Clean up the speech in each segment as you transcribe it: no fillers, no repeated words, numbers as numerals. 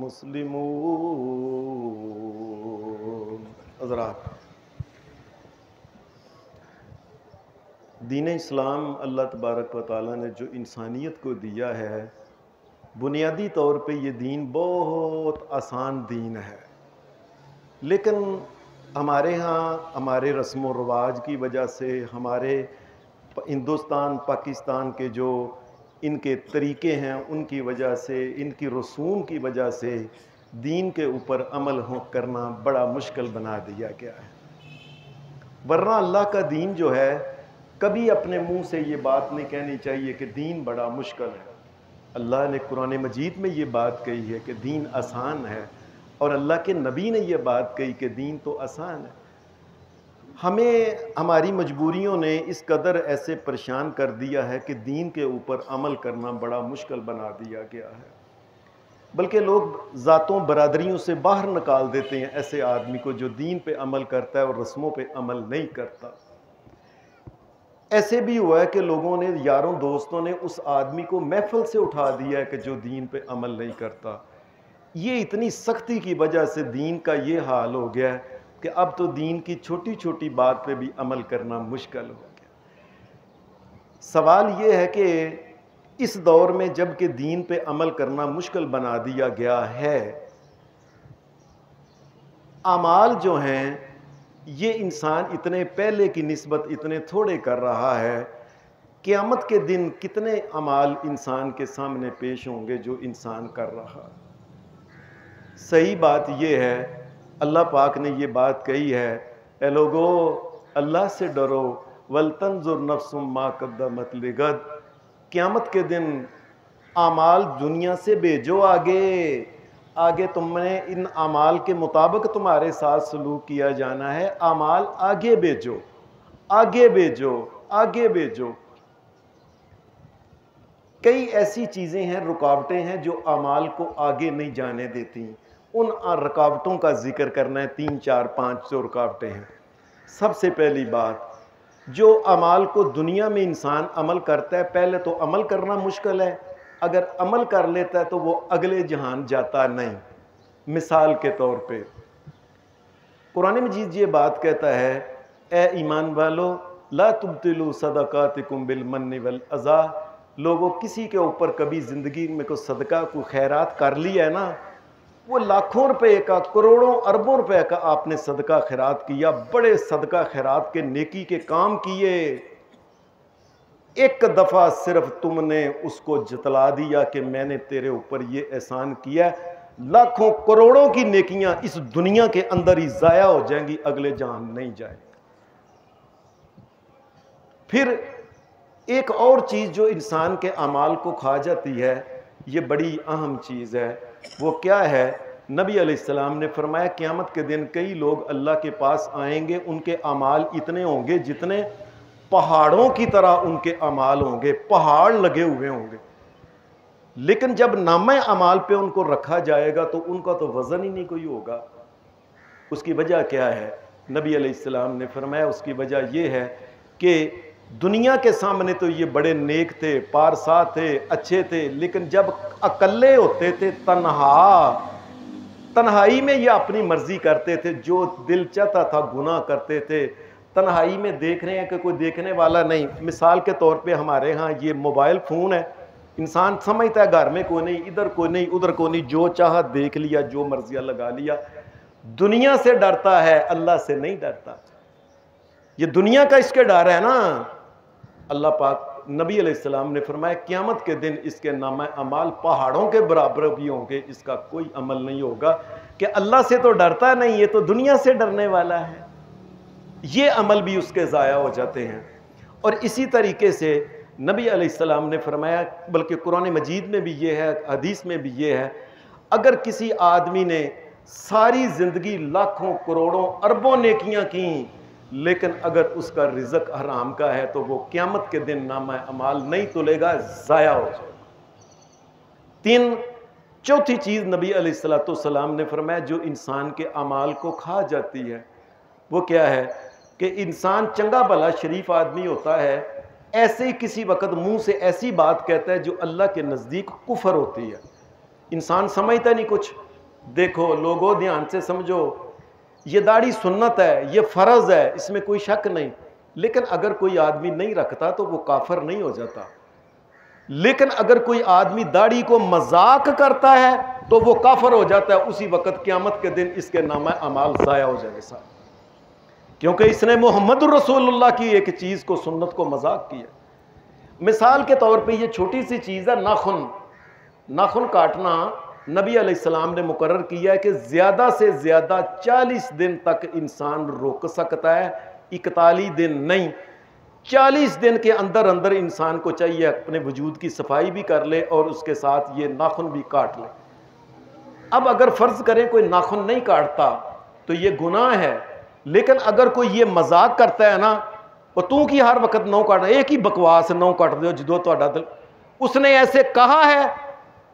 मुस्लिमून। हज़रात, दीन इस्लाम अल्लाह तबारक व तआला ने जो इंसानियत को दिया है, बुनियादी तौर पे ये दीन बहुत आसान दीन है, लेकिन हमारे यहाँ हमारे रस्म व रवाज की वजह से, हमारे हिंदुस्तान पाकिस्तान के जो इनके तरीक़े हैं उनकी वजह से, इनकी रसूम की वजह से दीन के ऊपर अमल करना बड़ा मुश्किल बना दिया गया है। वरना अल्लाह का दीन जो है, कभी अपने मुंह से ये बात नहीं कहनी चाहिए कि दीन बड़ा मुश्किल है। अल्लाह ने कुरान मजीद में ये बात कही है कि दीन आसान है, और अल्लाह के नबी ने ये बात कही कि दीन तो आसान है। हमें हमारी मजबूरियों ने इस कदर ऐसे परेशान कर दिया है कि दीन के ऊपर अमल करना बड़ा मुश्किल बना दिया गया है। बल्कि लोग ज़ातों बरादरियों से बाहर निकाल देते हैं ऐसे आदमी को जो दीन पे अमल करता है और रस्मों पे अमल नहीं करता। ऐसे भी हुआ है कि लोगों ने, यारों दोस्तों ने उस आदमी को महफिल से उठा दिया है कि जो दीन पे अमल नहीं करता। ये इतनी सख्ती की वजह से दीन का ये हाल हो गया है कि अब तो दीन की छोटी छोटी बात पे भी अमल करना मुश्किल हो गया। सवाल ये है कि इस दौर में जब कि दीन पे अमल करना मुश्किल बना दिया गया है, अमाल जो हैं ये इंसान इतने पहले की निस्बत इतने थोड़े कर रहा है, क़यामत के दिन कितने अमाल इंसान के सामने पेश होंगे जो इंसान कर रहा है। सही बात ये है, अल्लाह पाक ने ये बात कही है, ए लोगो अल्लाह से डरो, वल्तंजुर नफ्सुम मा कद्दमत लिगद। क़यामत के दिन आमाल दुनिया से भेजो आगे तुमने इन आमाल के मुताबिक तुम्हारे साथ सलूक किया जाना है। आमाल आगे भेजो, आगे भेजो, आगे भेजो। कई ऐसी चीज़ें हैं, रुकावटें हैं जो आमाल को आगे नहीं जाने देती। उन रुकावटों का जिक्र करना है। 3, 4, 5 जो रुकावटें हैं। सबसे पहली बात, जो अमाल को दुनिया में इंसान अमल करता है, पहले तो अमल करना मुश्किल है। अगर अमल कर लेता है तो वो अगले जहान जाता नहीं। मिसाल के तौर पे कुरान मजीद ये बात कहता है, ए ईमान वालो ला तुब्तिलू सदकातिकुम बिल मन्नि वल अज़ा। लोगों, किसी के ऊपर कभी ज़िंदगी में कोई सदका को खैरात कर लिया है ना, वो लाखों रुपए का, करोड़ों अरबों रुपए का आपने सदका खैरात किया, बड़े सदका खैरात के नेकी के काम किए, एक दफ़ा सिर्फ तुमने उसको जतला दिया कि मैंने तेरे ऊपर ये एहसान किया, लाखों करोड़ों की नेकियां इस दुनिया के अंदर ही ज़ाया हो जाएंगी, अगले जहान नहीं जाएंगी। फिर एक और चीज़ जो इंसान के अमाल को खा जाती है, ये बड़ी अहम चीज़ है। वो क्या है? नबी अलैहिस्सलाम ने फरमाया क़यामत के दिन कई लोग अल्लाह के पास आएंगे, उनके अमाल इतने होंगे जितने पहाड़ों की तरह उनके अमाल होंगे, पहाड़ लगे हुए होंगे। लेकिन जब नामा अमाल पे उनको रखा जाएगा तो उनका तो वज़न ही नहीं कोई होगा। उसकी वजह क्या है? नबी अलैहिस्सलाम ने फरमाया उसकी वजह यह है कि दुनिया के सामने तो ये बड़े नेक थे, पारसा थे, अच्छे थे, लेकिन जब अकेले होते थे, तन्हाई में ये अपनी मर्जी करते थे, जो दिल चाहता था गुनाह करते थे। तन्हाई में देख रहे हैं कि कोई देखने वाला नहीं। मिसाल के तौर पे हमारे यहाँ ये मोबाइल फ़ोन है, इंसान समझता है घर में कोई नहीं, इधर कोई नहीं, उधर कोई नहीं, जो चाहा देख लिया, जो मर्जियाँ लगा लिया। दुनिया से डरता है, अल्लाह से नहीं डरता। ये दुनिया का इसके डर है ना। अल्लाह पाक नबी अलैहिस्सलाम ने फरमाया क़यामत के दिन इसके नामा अमाल पहाड़ों के बराबर भी होंगे, इसका कोई अमल नहीं होगा कि अल्लाह से तो डरता नहीं, ये तो दुनिया से डरने वाला है। ये अमल भी उसके ज़ाया हो जाते हैं। और इसी तरीके से नबी अलैहिस्सलाम ने फरमाया, बल्कि कुरान मजीद में भी ये है, हदीस में भी ये है, अगर किसी आदमी ने सारी ज़िंदगी लाखों करोड़ों अरबों नेकियां की, लेकिन अगर उसका रिज़्क हराम का है तो वो क़यामत के दिन नामा अमाल नहीं तुलेगा, ज़ाया हो जाएगा। चौथी चीज़ नबी अलैहिस्सलाम ने फरमाया जो इंसान के अमाल को खा जाती है, वो क्या है कि इंसान चंगा भला शरीफ आदमी होता है, ऐसे ही किसी वक्त मुंह से ऐसी बात कहता है जो अल्लाह के नज़दीक कुफर होती है। इंसान समझता नहीं कुछ। देखो लोगों, ध्यान से समझो, ये दाढ़ी सुन्नत है, ये फ़र्ज़ है, इसमें कोई शक नहीं। लेकिन अगर कोई आदमी नहीं रखता तो वो काफिर नहीं हो जाता। लेकिन अगर कोई आदमी दाढ़ी को मजाक करता है तो वो काफिर हो जाता है। उसी वक्त क़यामत के दिन इसके नामा अमाल ज़ाया हो जाएगा साहब, क्योंकि इसने मोहम्मद रसूलुल्लाह की एक चीज़ को, सुन्नत को मजाक किया। मिसाल के तौर पे ये छोटी सी चीज़ है, नाखून काटना। नबी अलैहिस्सलाम ने मुकर्रर किया है कि ज़्यादा से ज़्यादा 40 दिन तक इंसान रोक सकता है, 41 दिन नहीं। 40 दिन के अंदर अंदर इंसान को चाहिए अपने वजूद की सफाई भी कर ले और उसके साथ ये नाखून भी काट ले। अब अगर फ़र्ज़ करें कोई नाखून नहीं काटता तो ये गुनाह है, लेकिन अगर कोई ये मजाक करता है ना, और तू की हर वक्त नौ काटना, एक ही बकवास नौ काट दो जो तुहाडा दिल, उसने ऐसे कहा है,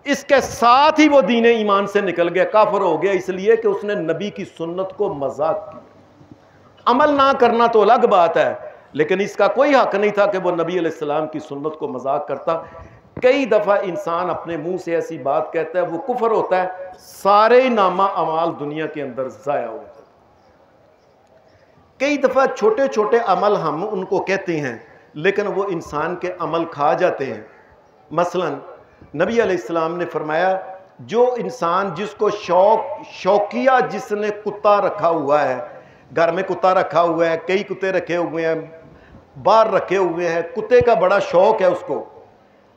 इसके साथ ही वो दीन ईमान से निकल गया, काफिर हो गया, इसलिए कि उसने नबी की सुन्नत को मजाक किया। अमल ना करना तो अलग बात है, लेकिन इसका कोई हक नहीं था कि वो नबी अलैहिस्सलाम की सुन्नत को मजाक करता। कई दफ़ा इंसान अपने मुंह से ऐसी बात कहता है, वो कुफर होता है, सारे नामा अमाल दुनिया के अंदर ज़ाया हो जाते। कई दफ़ा छोटे छोटे अमल हम उनको कहते हैं, लेकिन वो इंसान के अमल खा जाते हैं। मसलन नबी अलैहिस्सलाम ने फरमाया जो इंसान, जिसको शौकिया, जिसने कुत्ता रखा हुआ है, घर में कुत्ता रखा हुआ है, कई कुत्ते रखे हुए हैं, बाहर रखे हुए हैं, कुत्ते का बड़ा शौक है उसको,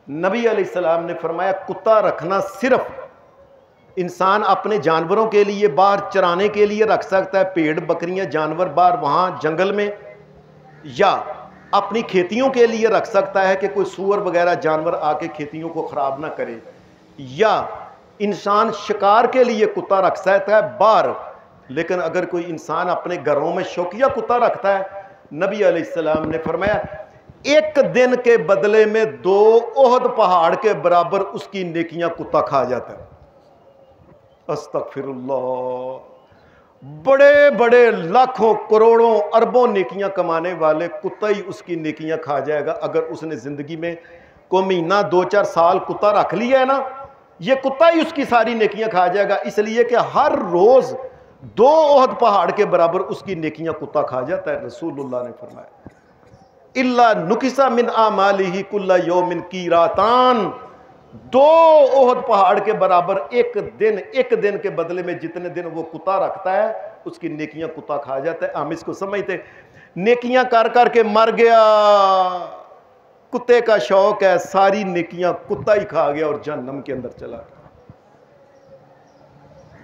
नबी अलैहिस्सलाम ने फरमाया कुत्ता रखना सिर्फ इंसान अपने जानवरों के लिए बाहर चराने के लिए रख सकता है, पेड़ बकरियां जानवर बाहर वहाँ जंगल में, या अपनी खेतियों के लिए रख सकता है कि कोई सूअर वगैरह जानवर आके खेतियों को ख़राब ना करे, या इंसान शिकार के लिए कुत्ता रख सकता है बाहर। लेकिन अगर कोई इंसान अपने घरों में शौकिया कुत्ता रखता है, नबी अलैहिस्सलाम ने फरमाया एक दिन के बदले में 2 ओहद पहाड़ के बराबर उसकी नेकियां कुत्ता खा जाता है। अस्तगफिरुल्लाह। बड़े बड़े लाखों करोड़ों अरबों नेकियां कमाने वाले कुत्ता ही उसकी नेकियां खा जाएगा। अगर उसने ज़िंदगी में कोई महीना 2-4 साल कुत्ता रख लिया है ना, ये कुत्ता ही उसकी सारी नेकियां खा जाएगा, इसलिए कि हर रोज़ 2 ओहद पहाड़ के बराबर उसकी नेकियां कुत्ता खा जाता है। रसूलुल्लाह ने फरमाया इल्ला नुकिसा मिन आमालिही कुल्ला यौमिन कीरातान, 2 ओहद पहाड़ के बराबर एक दिन के बदले में जितने दिन वो कुत्ता रखता है उसकी नेकियां कुत्ता खा जाता है। हम इसको समझते नेकियां कर कर के मर गया, कुत्ते का शौक है, सारी नेकियां कुत्ता ही खा गया और जहन्नम के अंदर चला गया।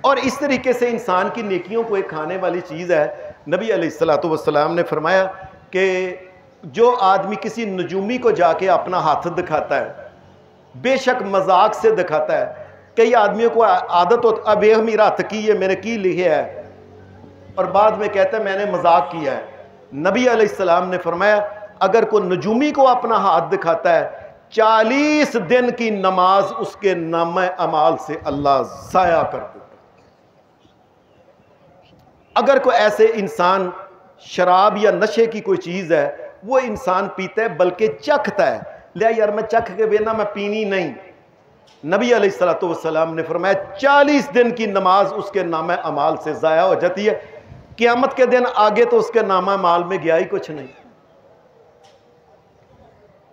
और इस तरीके से इंसान की नेकियों को एक खाने वाली चीज़ है। नबी अलैहिस्सलातु वस्सलाम ने फरमाया कि जो आदमी किसी नजूमी को जाके अपना हाथ दिखाता है, बेशक मजाक से दिखाता है, कई आदमियों को आदत हो, अब ये मेरा हथ की है, मैंने की लिखे है, और बाद में कहता है मैंने मजाक किया है। नबी अलैहिस्सलाम ने फरमाया अगर कोई नजूमी को अपना हाथ दिखाता है 40 दिन की नमाज उसके नामे अमाल से अल्लाह जाया कर देता। अगर कोई ऐसे इंसान शराब या नशे की कोई चीज है, वो इंसान पीता है बल्कि चखता है, ले यार मैं चख के बेना मैं पीनी नहीं, नबी अलैहिस्सलाम ने फरमाया 40 दिन की नमाज उसके नामे अमाल से जाया हो जाती है। क़यामत के दिन आगे तो उसके नामा अमाल में गया ही कुछ नहीं।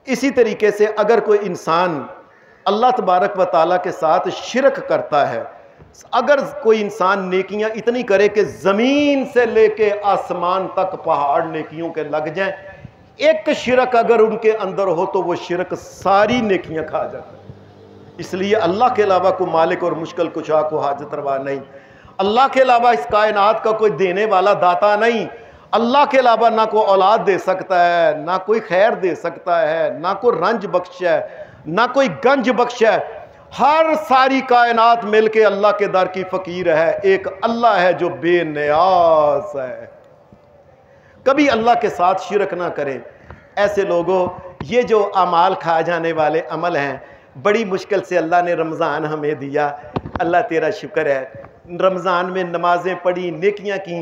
इसी तरीके से अगर कोई इंसान अल्लाह तबारक व ताला के साथ शिरक करता है, अगर कोई इंसान नेकियां इतनी करे कि जमीन से लेके आसमान तक पहाड़ नेकियों के लग जाएं, एक शिरक अगर उनके अंदर हो तो वो शिरक सारी नेकियां खा जाता है। इसलिए अल्लाह के अलावा कोई मालिक और मुश्किल कुशा को हाजत रवा नहीं, अल्लाह के अलावा इस कायनात का कोई देने वाला दाता नहीं, अल्लाह के अलावा ना कोई औलाद दे सकता है, ना कोई खैर दे सकता है, ना कोई रंज बख्श है, ना कोई गंज बख्श है। हर सारी कायनात मिलके अल्लाह के दर की फकीर है। एक अल्लाह है जो बेनियाज है। कभी अल्लाह के साथ शिरक ना करें। ऐसे लोगों, ये जो अमाल खा जाने वाले अमल हैं, बड़ी मुश्किल से अल्लाह ने रमज़ान हमें दिया, अल्लाह तेरा शुक्र है। रमज़ान में नमाजें पढ़ी, नेकियां की,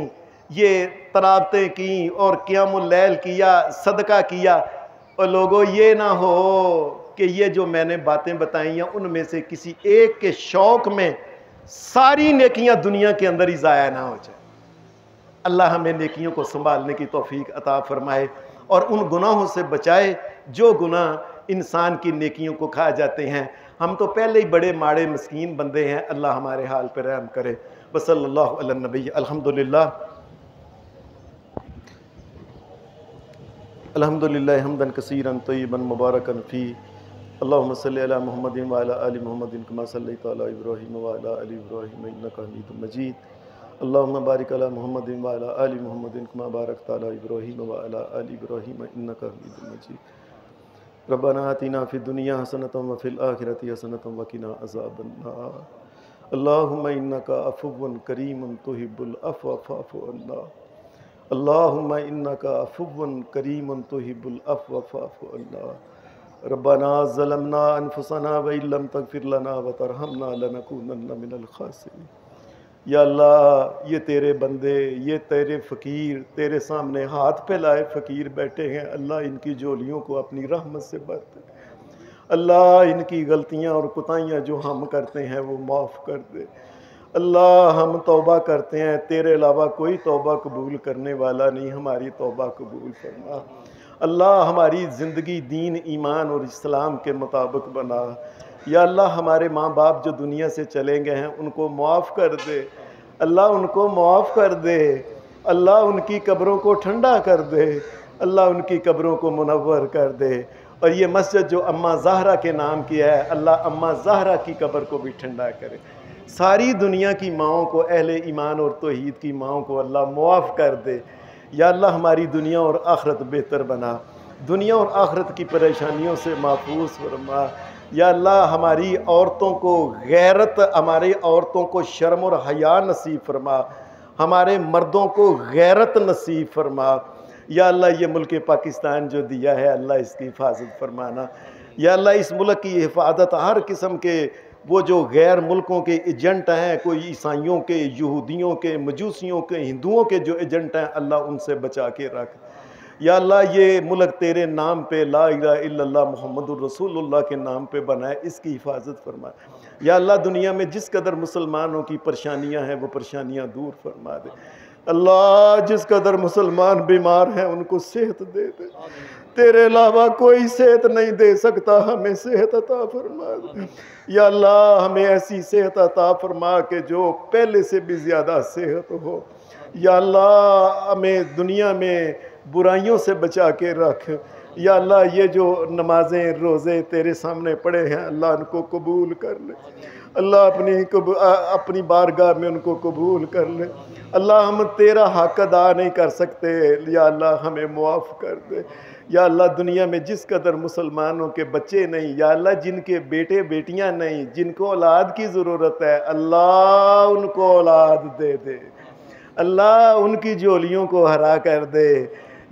ये तरावतें की और क़ियामुल लैल किया, सदका किया। और लोगों ये ना हो कि ये जो मैंने बातें बताई हैं उनमें से किसी एक के शौक में सारी नेकियां दुनिया के अंदर ही ज़ाया ना हो जाए। अल्लाह हमें नेकियों को संभालने की तौफीक अता फरमाए और उन गुनाहों से बचाए जो गुनाह इंसान की नेकियों को खा जाते हैं। हम तो पहले ही बड़े माड़े मस्कीन बंदे हैं, अल्लाह हमारे हाल पर रहम करे। वसल्लल्लाहु अला नबी। अल्हम्दुलिल्लाह अल्हम्दुलिल्लाह हम्दन कसीरन तय्यबन मुबारकन फ़ी। अल्लाहुम्मा सल्लि अला मुहम्मदिन व अला आलि मुहम्मदिन कमा सल्लैता अला इब्राहीम व अला आलि इब्राहीम इन्नका हमीदुम मजीद। अल्लाहुम्मा बारिक अला मुहम्मदिन व अला आलि मुहम्मदिन कमा बारकता अला इब्राहीम व अला आलि इब्राहीम इन्नका हमीदुम मजीद। रब्बना आतिना फ़िद दुनिया हसनतम व फ़िल आखिरति हसनतम व क़िना अज़ाबन्नार। अल्लाहुम्मा इन्नका अफ़ुव्वुन करीमुन तुहिब्बुल अफ़्व फ़अफ़ु अन्ना। अल्लाहुम्मा इन्नका अफ़ुव्वुन करीमुन तुहिब्बुल अफ़्व फ़अफ़ु अन्ना। रब्बना ज़लमना अनफुसना व इल्लम तग़फ़िर लना व तरहमना लनकूनन्ना मिनल ख़ासिरीन। या अल्लाह, ये तेरे बंदे, ये तेरे फ़कीर तेरे सामने हाथ फैलाए फ़कीर बैठे हैं। अल्लाह इनकी झोलियों को अपनी रहमत से भर दे। अल्लाह इनकी गलतियाँ और कुताहियाँ जो हम करते हैं वो माफ़ कर दे। अल्लाह हम तौबा करते हैं, तेरे अलावा कोई तौबा कबूल करने वाला नहीं, हमारी तौबा कबूल फरमा। अल्लाह हमारी ज़िंदगी दीन ईमान और इस्लाम के मुताबिक बना। या अल्लाह हमारे माँ बाप जो दुनिया से चले गए हैं उनको माफ़ कर दे। अल्लाह उनको माफ़ कर दे। अल्लाह उनकी कब्रों को ठंडा कर दे। अल्लाह उनकी कब्रों को मुनव्वर कर दे। और ये मस्जिद जो अम्मा ज़हरा के नाम की है, अल्लाह अम्मा ज़हरा की कब्र को भी ठंडा करे। सारी दुनिया की माओं को, अहले ईमान और तौहीद की माओं को अल्लाह मुआफ़ कर दे। या अल्लाह हमारी दुनिया और आखिरत बेहतर बना, दुनिया और आखिरत की परेशानियों से महफूज फरमा। या अल्लाह हमारी औरतों को गैरत, हमारी औरतों को शर्म और हया नसीब फरमा, हमारे मर्दों को गैरत नसीब फरमा। या अल्लाह ये मुल्क पाकिस्तान जो दिया है अल्लाह इसकी हिफाजत फरमाना। या अल्लाह इस मुल्क की हिफाजत हर किस्म के वो जो गैर मुल्कों के एजेंट हैं, कोई ईसाइयों के, यहूदियों के, मजूसियों के, हिंदुओं के जो एजेंट हैं, अल्लाह उनसे बचा के रख। या अल्लाह ये मुल्क तेरे नाम पे ला इलाहा इल्लल्लाह मुहम्मदुर रसूलुल्लाह के नाम पे बनाए, इसकी हिफाजत फरमा। या अल्लाह दुनिया में जिस कदर मुसलमानों की परेशानियां हैं वो परेशानियां दूर फरमा दे। अल्लाह जिस कदर मुसलमान बीमार हैं उनको सेहत दे दे। तेरे अलावा कोई सेहत नहीं दे सकता, हमें सेहत अता फरमा दे। या अल्लाह हमें ऐसी सेहत अता फरमा के जो पहले से भी ज़्यादा सेहत हो। या अल्लाह हमें दुनिया में बुराइयों से बचा के रख। या अल्लाह ये जो नमाजें रोज़े तेरे सामने पड़े हैं अल्लाह उनको कबूल कर ले। अल्लाह अपनी बारगाह में उनको कबूल कर ले। अल्लाह हम तेरा हक अदा नहीं कर सकते, या अल्लाह हमें मुआफ़ कर दे। या अल्लाह दुनिया में जिस कदर मुसलमानों के बच्चे नहीं, या अल्लाह जिनके बेटे बेटियां नहीं, जिनको औलाद की ज़रूरत है, अल्लाह उनको औलाद दे दे। अल्लाह उनकी झोलियों को हरा कर दे।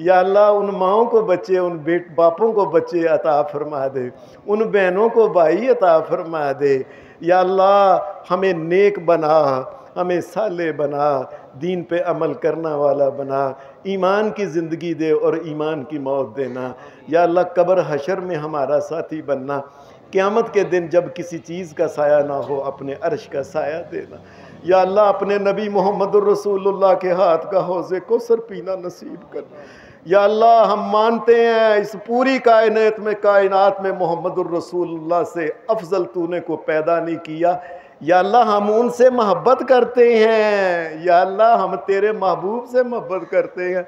या अल्लाह उन माओं को बच्चे, उन बापों को बच्चे अता फरमा दे, उन बहनों को भाई अता फरमा दे। या अल्लाह हमें नेक बना, हमें साले बना, दीन पे अमल करना वाला बना, ईमान की ज़िंदगी दे और ईमान की मौत देना। या अल्लाह कब्र हशर में हमारा साथी बनना, क़यामत के दिन जब किसी चीज़ का साया ना हो, अपने अर्श का साया देना। या अल्लाह अपने नबी मोहम्मद रसूलुल्लाह के हाथ का हौज़े कौसर पीना नसीब कर। या अल्लाह हम मानते हैं इस पूरी कायनात में मोहम्मद रसूलुल्लाह से अफजल तूने को पैदा नहीं किया। या अल्लाह हम उनसे मोहब्बत करते हैं। या अल्लाह हम तेरे महबूब से मोहब्बत करते हैं।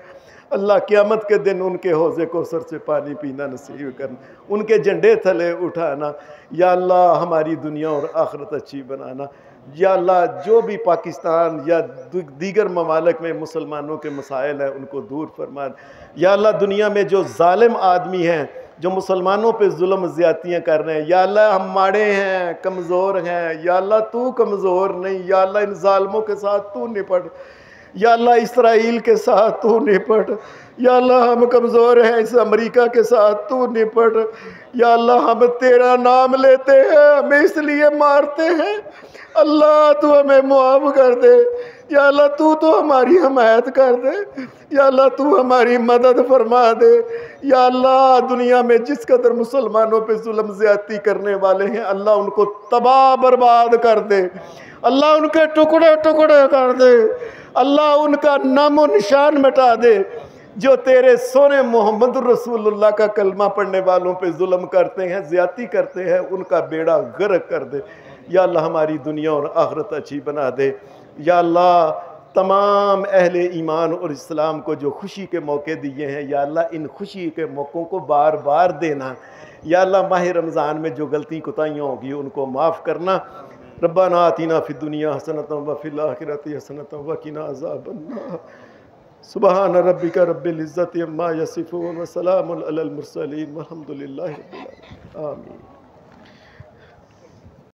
अल्लाह क़यामत के दिन उनके हौज़े कौसर से पानी पीना नसीब करना, उनके झंडे थले उठाना। या अल्लाह हमारी दुनिया और आखिरत अच्छी बनाना। या अल्लाह जो भी पाकिस्तान या दीगर ममालिक में मुसलमानों के मसाइल हैं उनको दूर फरमा। या अल्लाह दुनिया में जो जालिम आदमी हैं, जो मुसलमानों पे जुल्म ज़्यादतियाँ कर रहे हैं, या अल्लाह हम माड़े हैं, कमज़ोर हैं, या अल्लाह तू कमज़ोर नहीं। या अल्लाह इन जालिमों के साथ तू निपट। या अल्लाह इसराइल के साथ तू निपट। या अल्लाह हम कमज़ोर हैं, इस अमेरिका के साथ तू निपट। या अल्लाह हम तेरा नाम लेते हैं, हमें इसलिए मारते हैं, अल्लाह तू हमें मुआफ़ कर दे। या अल्लाह तू तो हमारी हमायत कर दे। या अल्लाह तू हमारी मदद फरमा दे। या अल्लाह दुनिया में जिस कदर मुसलमानों पे जुल्म ज़्यादती करने वाले हैं, अल्लाह उनको तबाह बर्बाद कर दे। अल्लाह उनके टुकड़े टुकड़े कर दे। अल्लाह उनका नामो निशान मिटा दे। जो तेरे सोने मोहम्मद रसूलुल्लाह का कलमा पढ़ने वालों पे जुल्म करते हैं, ज़्यादती करते हैं, उनका बेड़ा गर्क कर दे। या अल्लाह हमारी दुनिया और आखिरत अच्छी बना दे। या अल्लाह तमाम अहले ईमान और इस्लाम को जो खुशी के मौके दिए हैं, या अल्लाह इन खुशी के मौक़ों को बार बार देना। या अल्लाह माह रमज़ान में जो गलती कोताहियाँ होगी उनको माफ़ करना। रब्बाना आतिना फिद दुनिया हसनतम व फिल आखिरति हसनतम व क़िना अज़ाबन्नार। सुबहान रब्बिका रब्बिल इज़्ज़ति अम्मा यसिफ़ून व सलामुन अलल मुरसलीन वल्हम्दुलिल्लाहि रब्बिल आलमीन। आमीन।